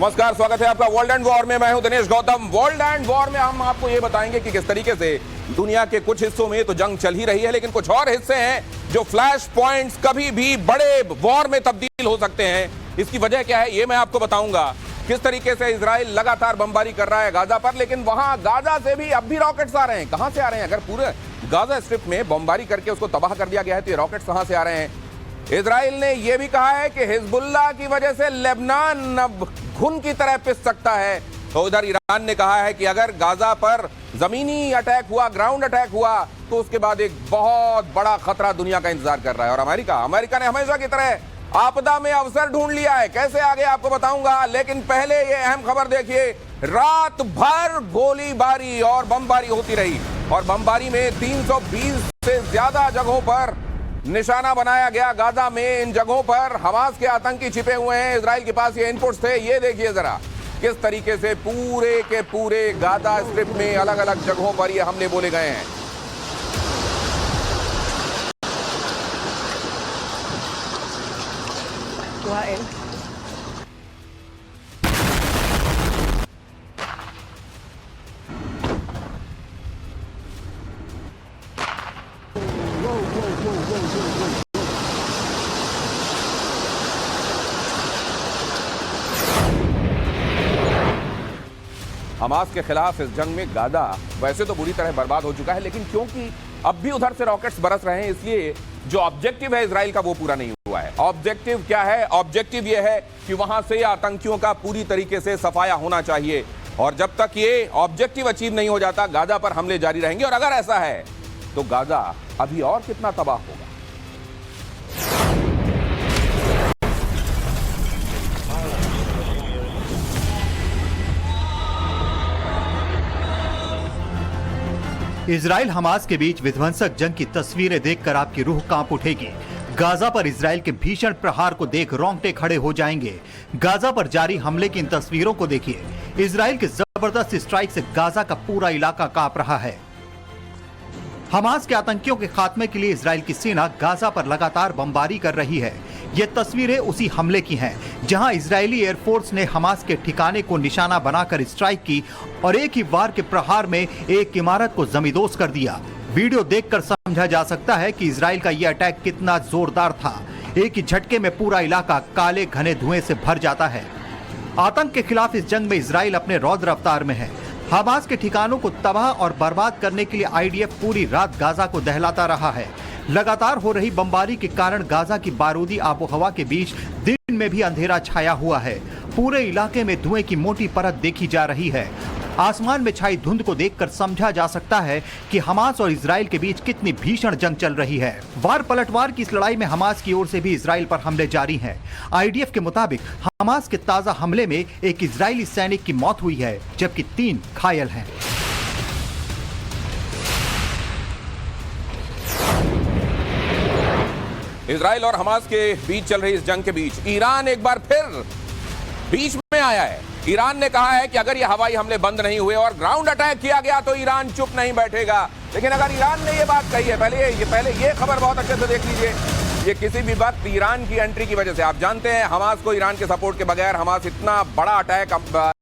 नमस्कार, स्वागत है आपका वर्ल्ड एंड वॉर में। मैं हूं Dinesh Gautam. World and war में हम आपको ये बताएंगे कि किस तरीके से दुनिया के कुछ हिस्सों में तो जंग चल ही रही है, लेकिन कुछ और हिस्से हैं जो फ्लैश पॉइंट्स कभी भी बड़े वॉर में तब्दील हो सकते हैं। इसकी वजह क्या है ये मैं आपको बताऊंगा। किस तरीके से इजराइल लगातार बमबारी कर रहा है गाजा पर, लेकिन वहां गाजा से भी अब भी रॉकेट्स आ रहे हैं। कहां से आ रहे हैं? अगर पूरे गाजा स्ट्रिप में बमबारी करके उसको तबाह कर दिया गया है तो ये रॉकेट्स कहां से आ रहे हैं? इजराइल ने यह भी कहा है कि हिजबुल्लाह की वजह से लेबनान अब घुन की तरह पिस सकता है। तो उधर ईरान ने कहा है कि अगर गाजा पर जमीनी अटैक हुआ, ग्राउंड अटैक हुआ, तो उसके बाद एक बहुत बड़ा खतरा दुनिया का इंतजार कर रहा है। और अमेरिका ने हमेशा की तरह आपदा में अवसर ढूंढ लिया है। कैसे आगे आपको बताऊंगा, लेकिन पहले ये अहम खबर देखिए। रात भर गोलीबारी और बमबारी होती रही और बमबारी में 320 से ज्यादा जगहों पर निशाना बनाया गया। गाजा में इन जगहों पर हमास के आतंकी छिपे हुए हैं। इजराइल के पास ये इनपुट्स थे। ये देखिए जरा किस तरीके से पूरे के पूरे गाजा स्ट्रिप में अलग अलग जगहों पर ये हमले बोले गए हैं। हमास के खिलाफ इस जंग में गाजा वैसे तो बुरी तरह बर्बाद हो चुका है, लेकिन क्योंकि अब भी उधर से रॉकेट्स बरस रहे हैं, इसलिए जो ऑब्जेक्टिव है इजराइल का वो पूरा नहीं हुआ है। ऑब्जेक्टिव क्या है? ऑब्जेक्टिव ये है कि वहां से आतंकियों का पूरी तरीके से सफाया होना चाहिए। और जब तक ये ऑब्जेक्टिव अचीव नहीं हो जाता, गाजा पर हमले जारी रहेंगे। और अगर ऐसा है तो गाजा अभी और कितना तबाह होगा। इजराइल हमास के बीच विध्वंसक जंग की तस्वीरें देखकर आपकी रूह कांप उठेगी। गाजा पर इजराइल के भीषण प्रहार को देख रोंगटे खड़े हो जाएंगे। गाजा पर जारी हमले की इन तस्वीरों को देखिए। इजराइल के जबरदस्त स्ट्राइक से गाजा का पूरा इलाका कांप रहा है। हमास के आतंकियों के खात्मे के लिए इजराइल की सेना गाजा पर लगातार बमबारी कर रही है। ये तस्वीरें उसी हमले की हैं जहां इजरायली एयरफोर्स ने हमास के ठिकाने को निशाना बनाकर स्ट्राइक की और एक ही वार के प्रहार में एक इमारत को जमींदोज कर दिया। वीडियो देखकर समझा जा सकता है कि इजराइल का यह अटैक कितना जोरदार था। एक ही झटके में पूरा इलाका काले घने धुएं से भर जाता है। आतंक के खिलाफ इस जंग में इजराइल अपने रौद्र अवतार में है। हमास के ठिकानों को तबाह और बर्बाद करने के लिए आईडीएफ पूरी रात गाजा को दहलाता रहा है। लगातार हो रही बमबारी के कारण गाजा की बारूदी आबोहवा के बीच दिन में भी अंधेरा छाया हुआ है। पूरे इलाके में धुएं की मोटी परत देखी जा रही है। आसमान में छाई धुंध को देखकर समझा जा सकता है कि हमास और इजराइल के बीच कितनी भीषण जंग चल रही है। वार पलटवार की इस लड़ाई में हमास की ओर से भी इजराइल पर हमले जारी हैं। आईडीएफ के मुताबिक हमास के ताजा हमले में एक इजरायली सैनिक की मौत हुई है, जबकि 3 घायल हैं। इजराइल और हमास के बीच चल रही इस जंग के बीच ईरान एक बार फिर बीच में आया है। ईरान ने कहा है कि अगर ये हवाई हमले बंद नहीं हुए और ग्राउंड अटैक किया गया तो ईरान चुप नहीं बैठेगा। लेकिन अगर ईरान ने ये बात कही है, पहले ये खबर बहुत अच्छे से देख लीजिए। ये किसी भी वक्त ईरान की एंट्री की वजह से, आप जानते हैं हमास को ईरान के सपोर्ट के बगैर हमास इतना बड़ा अटैक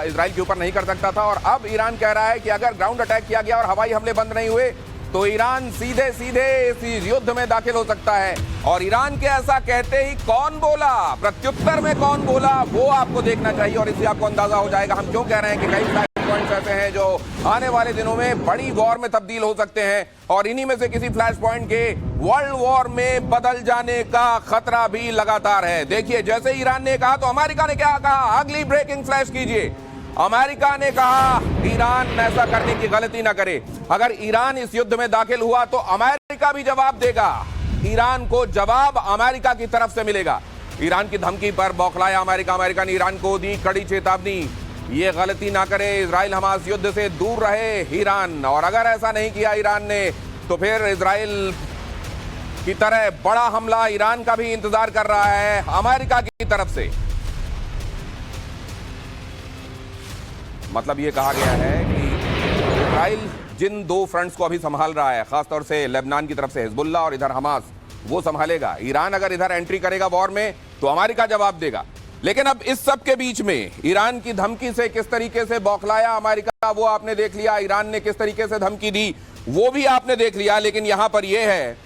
इजराइल के ऊपर नहीं कर सकता था। और अब ईरान कह रहा है कि अगर ग्राउंड अटैक किया गया और हवाई हमले बंद नहीं हुए तो ईरान सीधे सीधे इस युद्ध में दाखिल हो सकता है। और ईरान के ऐसा कहते ही कौन बोला, प्रत्युत्तर में कौन बोला, वो आपको देखना चाहिए और इससे आपको अंदाजा हो जाएगा हम क्यों कह रहे हैं कि कई फ्लैश पॉइंट्स ऐसे हैं जो आने वाले दिनों में बड़ी वॉर में तब्दील हो सकते हैं। और इन्हीं में से किसी फ्लैश पॉइंट के वर्ल्ड वॉर में बदल जाने का खतरा भी लगातार है। देखिए, जैसे ईरान ने कहा तो अमेरिका ने क्या कहा, अगली ब्रेकिंग फ्लैश कीजिए। अमेरिका ने कहा ईरान ऐसा करने की गलती ना करे। अगर ईरान इस युद्ध में दाखिल हुआ तो अमेरिका भी जवाब देगा। ईरान को जवाब अमेरिका की तरफ से मिलेगा। ईरान की धमकी पर बौखलाया अमेरिका ने ईरान को दी कड़ी चेतावनी, ये गलती ना करे, इजराइल हमास युद्ध से दूर रहे ईरान। और अगर ऐसा नहीं किया ईरान ने तो फिर इजराइल की तरह बड़ा हमला ईरान का भी इंतजार कर रहा है अमेरिका की तरफ से। मतलब ये कहा गया है कि इजराइल जिन 2 फ्रंट्स को अभी संभाल रहा है, खासतौर से लेबनान की तरफ से हिजबुल्लाह और इधर हमास, वो संभालेगा। ईरान अगर इधर एंट्री करेगा वॉर में तो अमेरिका जवाब देगा। लेकिन अब इस सब के बीच में ईरान की धमकी से किस तरीके से बौखलाया अमेरिका, वो आपने देख लिया। ईरान ने किस तरीके से धमकी दी, वो भी आपने देख लिया। लेकिन यहां पर यह है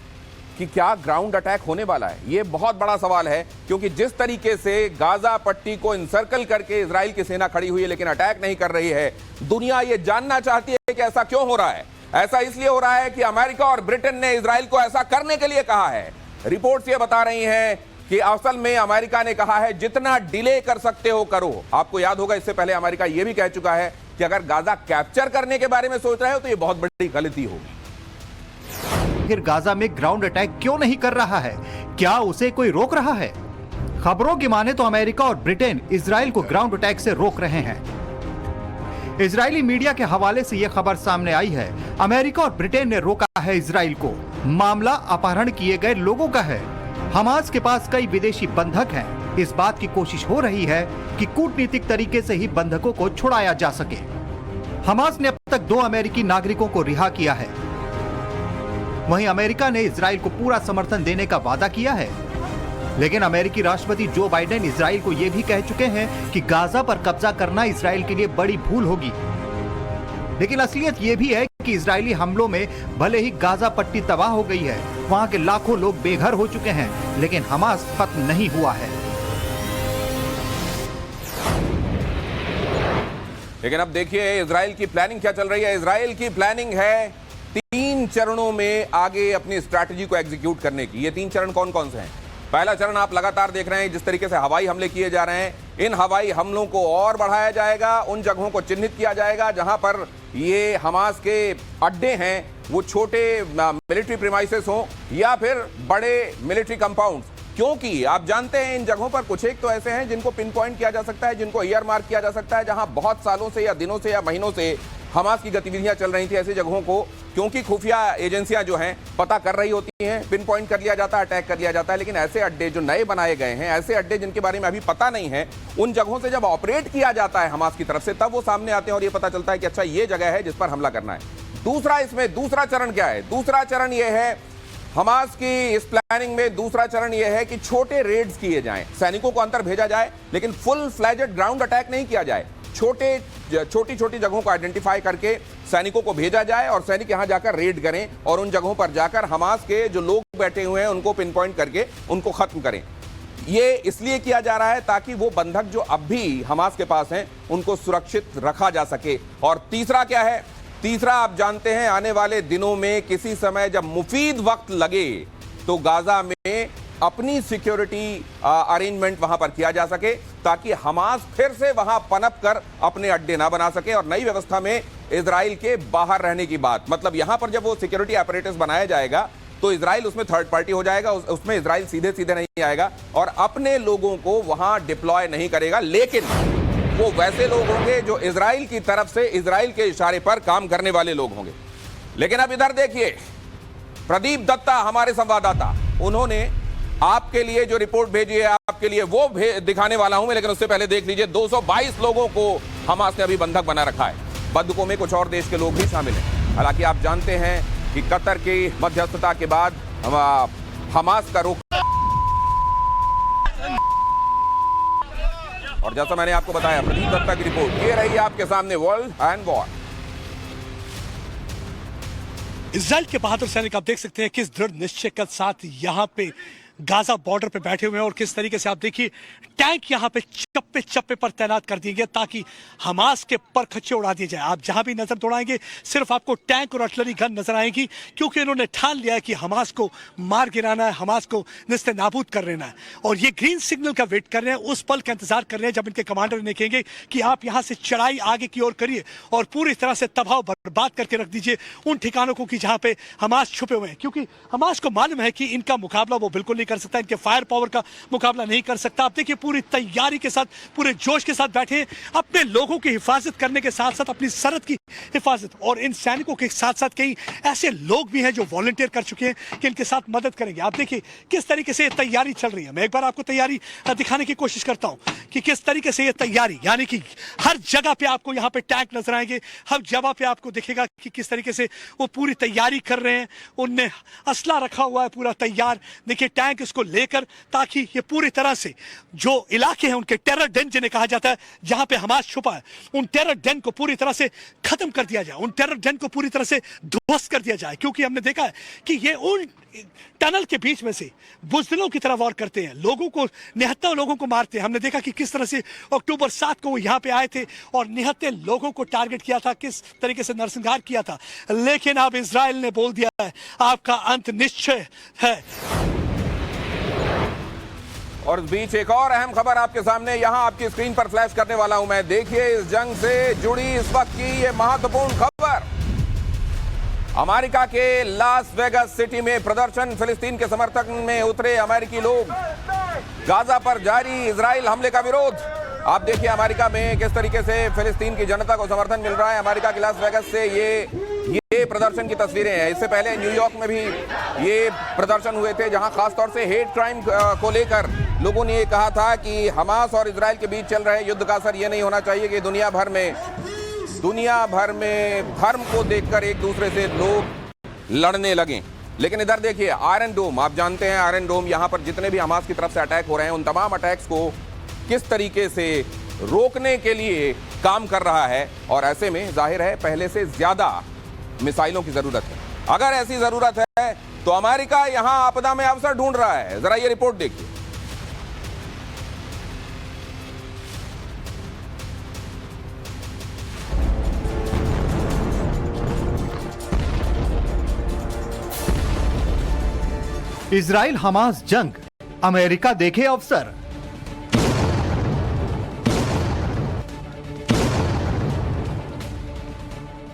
कि क्या ग्राउंड अटैक होने वाला है, यह बहुत बड़ा सवाल है। क्योंकि जिस तरीके से गाजा पट्टी को इनसर्कल करके इजराइल की सेना खड़ी हुई है लेकिन अटैक नहीं कर रही है, दुनिया यह जानना चाहती है कि ऐसा क्यों हो रहा है। ऐसा इसलिए हो रहा है कि अमेरिका और ब्रिटेन ने इजराइल को ऐसा करने के लिए कहा है। रिपोर्ट्स ये बता रही हैं कि असल में अमेरिका ने कहा है जितना डिले कर सकते हो करो। आपको याद होगा इससे पहले अमेरिका यह भी कह चुका है कि अगर गाजा कैप्चर करने के बारे में सोच रहे हो तो यह बहुत बड़ी गलती होगी। फिर गाजा में ग्राउंड अटैक क्यों नहीं कर रहा है? क्या उसे कोई रोक रहा है? खबरों की माने तो अमेरिका और ब्रिटेन इजराइल को ग्राउंड अटैक से रोक रहे हैं। इजरायली मीडिया के हवाले से यह खबर सामने आई है, अमेरिका और ब्रिटेन ने रोका है इजराइल को। मामला अपहरण किए गए लोगों का है। हमास के पास कई विदेशी बंधक हैं। इस बात की कोशिश हो रही है कि कूटनीतिक तरीके से ही बंधकों को छुड़ाया जा सके। हमास ने अब तक 2 अमेरिकी नागरिकों को रिहा किया है। वहीं अमेरिका ने इजराइल को पूरा समर्थन देने का वादा किया है। लेकिन अमेरिकी राष्ट्रपति जो बाइडेन इजराइल को यह भी कह चुके हैं कि गाजा पर कब्जा करना इजराइल के लिए बड़ी भूल होगी। लेकिन असलियत यह भी है कि इजरायली हमलों में भले ही गाजा पट्टी तबाह हो गई है, वहां के लाखों लोग बेघर हो चुके हैं, लेकिन हमास खत्म नहीं हुआ है। लेकिन अब देखिए इजराइल की प्लानिंग क्या चल रही है। इजराइल की प्लानिंग है 3 चरणों में आगे अपनी स्ट्रैटेजी को एग्जीक्यूट करने की। ये 3 चरण कौन कौन से हैं? पहला चरण आप लगातार देख रहे हैं, जिस तरीके से हवाई हमले किए जा रहे हैं। इन हवाई हमलों को और बढ़ाया जाएगा, उन जगहों को चिन्हित किया जाएगा जहां पर ये हमास के अड्डे हैं, वो छोटे मिलिट्री प्रीमाइसेस हों या फिर बड़े मिलिट्री कंपाउंड्स। क्योंकि आप जानते हैं इन जगहों पर कुछ एक तो ऐसे हैं जिनको पिन पॉइंट किया जा सकता है, जिनको ईयर मार्क किया जा सकता है, जहां बहुत सालों से या दिनों से या महीनों से हमास की गतिविधियां चल रही थी। ऐसी जगहों को क्योंकि खुफिया एजेंसियां जो हैं पता कर रही होती हैं, पिन पॉइंट कर लिया जाता है, अटैक कर लिया जाता है। लेकिन ऐसे अड्डे जो नए बनाए गए हैं, ऐसे अड्डे जिनके बारे में अभी पता नहीं है, उन जगहों से जब ऑपरेट किया जाता है हमास की तरफ से, तब वो सामने आते हैं और ये पता चलता है कि अच्छा ये जगह है जिस पर हमला करना है। दूसरा, इसमें दूसरा चरण क्या है? दूसरा चरण ये है हमास की इस प्लानिंग में दूसरा चरण यह है कि छोटे रेड्स किए जाएं, सैनिकों को अंदर भेजा जाए लेकिन फुल फ्लैजेड ग्राउंड अटैक नहीं किया जाए। छोटी छोटी जगहों को आइडेंटिफाई करके सैनिकों को भेजा जाए और सैनिक यहां जाकर रेड करें और उन जगहों पर जाकर हमास के जो लोग बैठे हुए हैं उनको पिन पॉइंट करके उनको खत्म करें। ये इसलिए किया जा रहा है ताकि वो बंधक जो अब भी हमास के पास हैं उनको सुरक्षित रखा जा सके। और तीसरा क्या है? तीसरा आप जानते हैं आने वाले दिनों में किसी समय जब मुफीद वक्त लगे तो गाजा में अपनी सिक्योरिटी अरेंजमेंट वहां पर किया जा सके ताकि हमास फिर से वहां पनप कर अपने अड्डे ना बना सके। और नई व्यवस्था में इजराइल के बाहर रहने की बात, मतलब यहां पर जब वो सिक्योरिटी apparatus बनाया जाएगा तो इजराइल उसमें थर्ड पार्टी हो जाएगा, उसमें इजराइल सीधे सीधे नहीं आएगा और अपने लोगों को वहां डिप्लॉय नहीं करेगा। लेकिन वो वैसे लोग होंगे जो इजराइल की तरफ से इजराइल के इशारे पर काम करने वाले लोग होंगे। लेकिन अब इधर देखिए, प्रदीप दत्ता हमारे संवाददाता, उन्होंने आपके लिए जो रिपोर्ट भेजी है आपके लिए वो दिखाने वाला हूं मैं। लेकिन उससे पहले देख लीजिए 222 लोगों को हमास ने अभी बंधक बना रखा है। बंधकों में कुछ और देश के लोग भी शामिल हैं। हालांकि आप जानते हैं कि कतर की मध्यस्थता के बाद हमास का रुख, और जैसा मैंने आपको बताया प्रदीप दत्ता की रिपोर्ट ये रही आपके सामने, वर्ल्ड एंड वॉर। इजराइल के बहादुर सैनिक आप देख सकते हैं किस दृढ़ निश्चय के साथ यहाँ पे गाजा बॉर्डर पे बैठे हुए हैं और किस तरीके से आप देखिए टैंक यहाँ पे चप्पे चप्पे पर तैनात कर दिए गए ताकि हमास के परखच्चे उड़ा दिए जाए। आप जहां भी नजर दौड़ाएंगे सिर्फ आपको टैंक और आर्टिलरी गन नजर आएंगी, क्योंकि इन्होंने ठान लिया है कि हमास को मार गिराना है, हमास को निस्ते नाबूद कर लेना है। और ये ग्रीन सिग्नल का वेट कर रहे हैं, उस पल का इंतजार कर रहे हैं जब इनके कमांडर ने कहेंगे कि आप यहाँ से चढ़ाई आगे की ओर करिए और पूरी तरह से तबाह बर्बाद करके रख दीजिए उन ठिकानों को कि जहाँ पे हमास छुपे हुए हैं। क्योंकि हमास को मालूम है कि इनका मुकाबला वो बिल्कुल नहीं कर सकता, इनके फायर पावर का मुकाबला नहीं कर सकता। आप देखिए पूरी तैयारी के साथ, पूरे जोश के साथ बैठे हैं, अपने लोगों की हिफाजत करने के साथ साथ अपनी सरहद की हिफाजत। और इन सैनिकों के साथ साथ कई ऐसे लोग भी हैं जो वॉलंटियर कर चुके हैं कि इनके साथ मदद करेंगे। आप देखिए किस तरीके से ये तैयारी चल रही है। मैं एक बार आपको तैयारी दिखाने की कोशिश करता हूं कि किस तरीके से ये तैयारी, यानी कि हर जगह पे आपको यहाँ पे टैंक नजर आएंगे, हर जगह पे आपको दिखेगा कि किस तरीके से वो पूरी तैयारी कर रहे हैं। उनने असला रखा हुआ है पूरा तैयार। देखिए टैंक इसको लेकर, ताकि ये पूरी तरह से जो इलाके हैं उनके टेरर डेन जिन्हें कहा जाता है, जहां पे हमास छुपा है, उन टेरर डेन को पूरी तरह से खत्म कर दिया जाए, उन टेरर डेन को पूरी तरह से ध्वस्त कर दिया जाए। क्योंकि हमने देखा है कि ये उन टनल के बीच में से बुज़दिलों की तरह वार करते हैं, लोगों को, निहत्था लोगों को मारते हैं। हमने देखा कि किस तरह से अक्टूबर 7 को वो यहाँ पे आए थे और निहत्थे लोगों को टारगेट किया था, किस तरीके से नरसंहार किया था। लेकिन अब इजराइल ने बोल दिया है आपका अंत निश्चय है। और इस बीच एक और अहम खबर आपके सामने यहां आपकी स्क्रीन पर फ्लैश करने वाला हूं मैं। देखिए इस जंग से जुड़ी इस वक्त की ये महत्वपूर्ण खबर। अमेरिका के लास वेगास सिटी में प्रदर्शन, फिलिस्तीन के समर्थन में उतरे अमेरिकी लोग, गाजा पर जारी इजराइल हमले का विरोध। आप देखिए अमेरिका में किस तरीके से फिलिस्तीन की जनता को समर्थन मिल रहा है। अमेरिका के लास वेगास से ये प्रदर्शन की तस्वीरें हैं। इससे पहले न्यूयॉर्क में भी ये प्रदर्शन हुए थे, जहां खासतौर से हेट क्राइम को लेकर लोगों ने ये कहा था कि हमास और इजराइल के बीच चल रहे युद्ध का असर ये नहीं होना चाहिए कि दुनिया भर में धर्म को देखकर एक दूसरे से लोग लड़ने लगें। लेकिन इधर देखिए आयरन डोम, आप जानते हैं आयरन डोम, यहां पर जितने भी हमास की तरफ से अटैक हो रहे हैं उन तमाम अटैक्स को किस तरीके से रोकने के लिए काम कर रहा है। और ऐसे में जाहिर है पहले से ज्यादा मिसाइलों की जरूरत है। अगर ऐसी जरूरत है तो अमेरिका यहां आपदा में अवसर ढूंढ रहा है। जरा ये रिपोर्ट देखिए। इजराइल हमास जंग, अमेरिका देखे अवसर।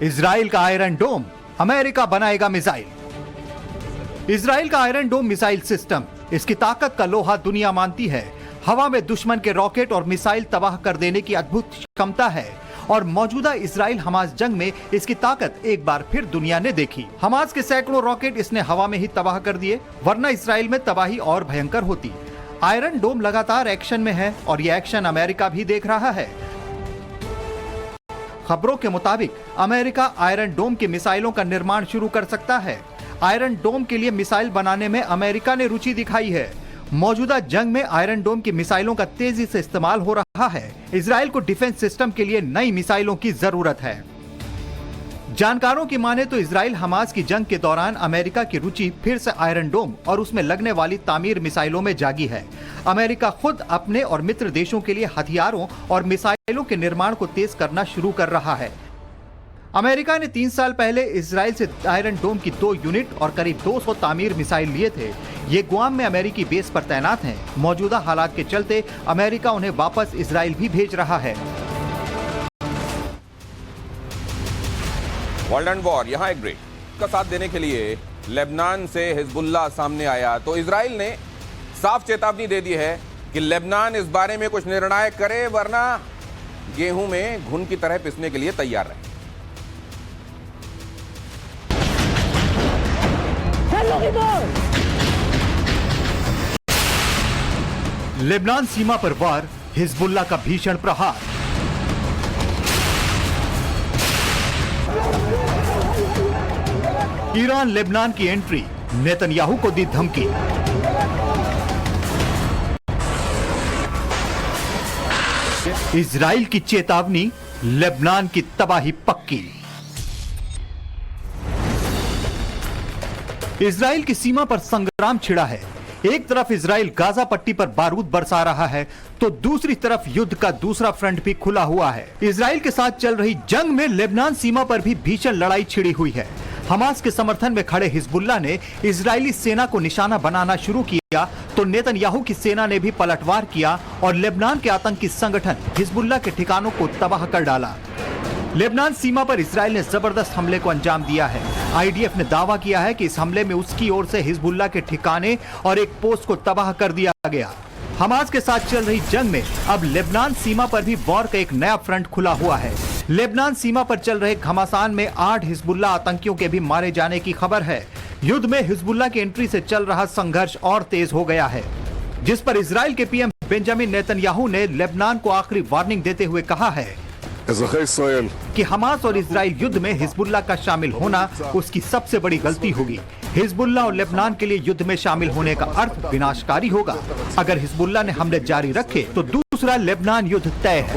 इजराइल का आयरन डोम, अमेरिका बनाएगा मिसाइल। इजराइल का आयरन डोम मिसाइल सिस्टम, इसकी ताकत का लोहा दुनिया मानती है। हवा में दुश्मन के रॉकेट और मिसाइल तबाह कर देने की अद्भुत क्षमता है और मौजूदा इजराइल हमास जंग में इसकी ताकत एक बार फिर दुनिया ने देखी। हमास के सैकड़ों रॉकेट इसने हवा में ही तबाह कर दिए, वरना इजराइल में तबाही और भयंकर होती। आयरन डोम लगातार एक्शन में है और यह एक्शन अमेरिका भी देख रहा है। खबरों के मुताबिक अमेरिका आयरन डोम के मिसाइलों का निर्माण शुरू कर सकता है। आयरन डोम के लिए मिसाइल बनाने में अमेरिका ने रुचि दिखाई है। मौजूदा जंग में आयरन डोम की मिसाइलों का तेजी से इस्तेमाल हो रहा है। इजराइल को डिफेंस सिस्टम के लिए नई मिसाइलों की जरूरत है। जानकारों की माने तो इजराइल हमास की जंग के दौरान अमेरिका की रुचि फिर से आयरन डोम और उसमें लगने वाली तामीर मिसाइलों में जागी है। अमेरिका खुद अपने और मित्र देशों के लिए हथियारों और मिसाइलों के निर्माण को तेज करना शुरू कर रहा है। अमेरिका ने 3 साल पहले इजराइल से आयरन डोम की 2 यूनिट और करीब 200 तामीर मिसाइल लिए थे। ये गुआम में अमेरिकी बेस पर तैनात हैं। मौजूदा हालात के चलते अमेरिका उन्हें वापस इजराइल भी भेज रहा है। वर्ल्ड एंड वॉर, यहां एक ब्रेक का साथ देने के लिए लेबनान से हिजबुल्लाह सामने आया तो इजराइल ने साफ चेतावनी दे दी है कि लेबनान इस बारे में कुछ निर्णायक करे, वरना गेहूं में घुन की तरह पिसने के लिए तैयार रहे। लेबनान सीमा पर वार, हिजबुल्लाह का भीषण प्रहार। ईरान लेबनान की एंट्री, नेतन्याहू को दी धमकी। इजराइल की चेतावनी, लेबनान की तबाही पक्की। इजराइल की सीमा पर संग्राम छिड़ा है। एक तरफ इजराइल गाजा पट्टी पर बारूद बरसा रहा है तो दूसरी तरफ युद्ध का दूसरा फ्रंट भी खुला हुआ है। इजराइल के साथ चल रही जंग में लेबनान सीमा पर भी भीषण लड़ाई छिड़ी हुई है। हमास के समर्थन में खड़े हिजबुल्लाह ने इजरायली सेना को निशाना बनाना शुरू किया तो नेतन्याहू की सेना ने भी पलटवार किया और लेबनान के आतंकी संगठन हिजबुल्लाह के ठिकानों को तबाह कर डाला। लेबनान सीमा पर इजराइल ने जबरदस्त हमले को अंजाम दिया है। आईडीएफ ने दावा किया है कि इस हमले में उसकी ओर से हिजबुल्लाह के ठिकाने और एक पोस्ट को तबाह कर दिया गया। हमास के साथ चल रही जंग में अब लेबनान सीमा पर भी वॉर का एक नया फ्रंट खुला हुआ है। लेबनान सीमा पर चल रहे घमासान में 8 हिजबुल्लाह आतंकियों के भी मारे जाने की खबर है। युद्ध में हिजबुल्लाह की एंट्री से चल रहा संघर्ष और तेज हो गया है, जिस पर इजराइल के पीएम बेंजामिन नेतन्याहू ने लेबनान को आखिरी वार्निंग देते हुए कहा है कि हमास और इजराइल युद्ध में हिजबुल्लाह का शामिल होना उसकी सबसे बड़ी गलती होगी। हिजबुल्लाह और लेबनान के लिए युद्ध में शामिल होने का अर्थ विनाशकारी होगा। अगर हिजबुल्लाह ने हमले जारी रखे तो दूसरा लेबनान युद्ध तय है।